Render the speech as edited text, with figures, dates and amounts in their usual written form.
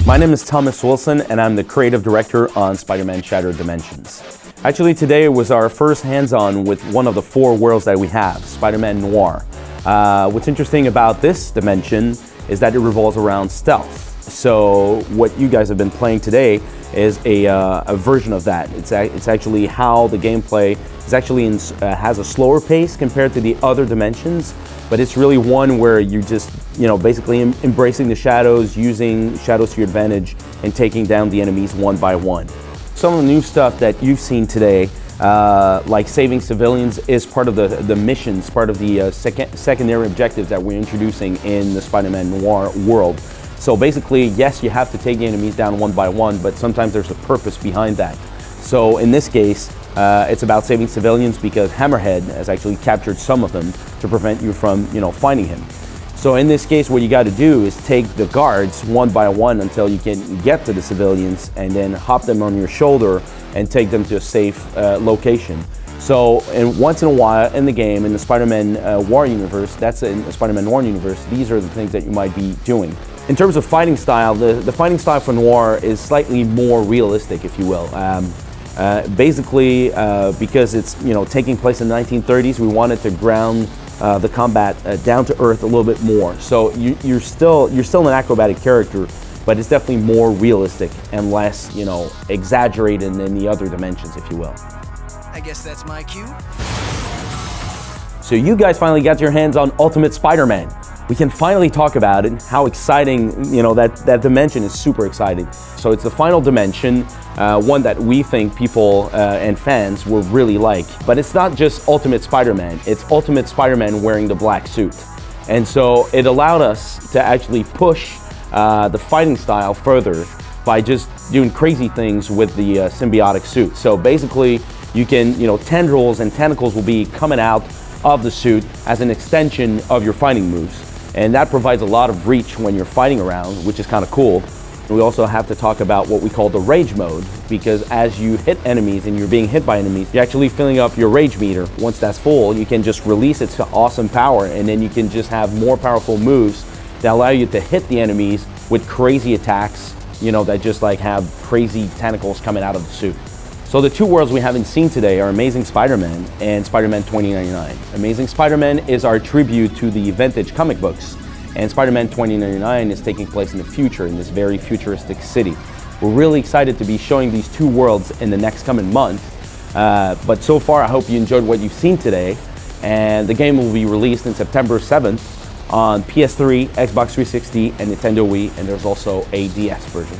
My name is Thomas Wilson, and I'm the creative director on Spider-Man Shattered Dimensions. Actually, today was our first hands-on with one of the 4 worlds that we have, Spider-Man Noir. What's interesting about this dimension is that it revolves around stealth. So what you guys have been playing today is a version of that. It's actually how the gameplay is actually has a slower pace compared to the other dimensions, but it's really one where you just, basically embracing the shadows, using shadows to your advantage, and taking down the enemies one by one. Some of the new stuff that you've seen today, like saving civilians, is part of the missions, part of the secondary objectives that we're introducing in the Spider-Man Noir world. So basically, yes, you have to take the enemies down one by one, but sometimes there's a purpose behind that. So in this case, it's about saving civilians because Hammerhead has actually captured some of them to prevent you from, finding him. So in this case, what you got to do is take the guards one by one until you can get to the civilians, and then hop them on your shoulder and take them to a safe location. So, and once in a while in the game, in the Spider-Man War universe, that's in the Spider-Man Noir universe, these are the things that you might be doing. In terms of fighting style, the fighting style for Noir is slightly more realistic, if you will. Basically, because it's taking place in the 1930s, we wanted to ground the combat down to earth a little bit more. So you're still an acrobatic character, but it's definitely more realistic and less exaggerated than the other dimensions, if you will. I guess that's my cue. So you guys finally got your hands on Ultimate Spider-Man. We can finally talk about it, how exciting, that dimension is super exciting. So it's the final dimension, one that we think people and fans will really like. But it's not just Ultimate Spider-Man, it's Ultimate Spider-Man wearing the black suit. And so it allowed us to actually push the fighting style further by just doing crazy things with the symbiotic suit. So basically, you can, tendrils and tentacles will be coming out of the suit as an extension of your fighting moves. And that provides a lot of reach when you're fighting around, which is kind of cool. We also have to talk about what we call the rage mode, because as you hit enemies and you're being hit by enemies, you're actually filling up your rage meter. Once that's full, you can just release its awesome power, and then you can just have more powerful moves that allow you to hit the enemies with crazy attacks, that just have crazy tentacles coming out of the suit. So the 2 worlds we haven't seen today are Amazing Spider-Man and Spider-Man 2099. Amazing Spider-Man is our tribute to the vintage comic books, and Spider-Man 2099 is taking place in the future, in this very futuristic city. We're really excited to be showing these 2 worlds in the next coming month, but so far I hope you enjoyed what you've seen today, and the game will be released in September 7th on PS3, Xbox 360, and Nintendo Wii, and there's also a DS version.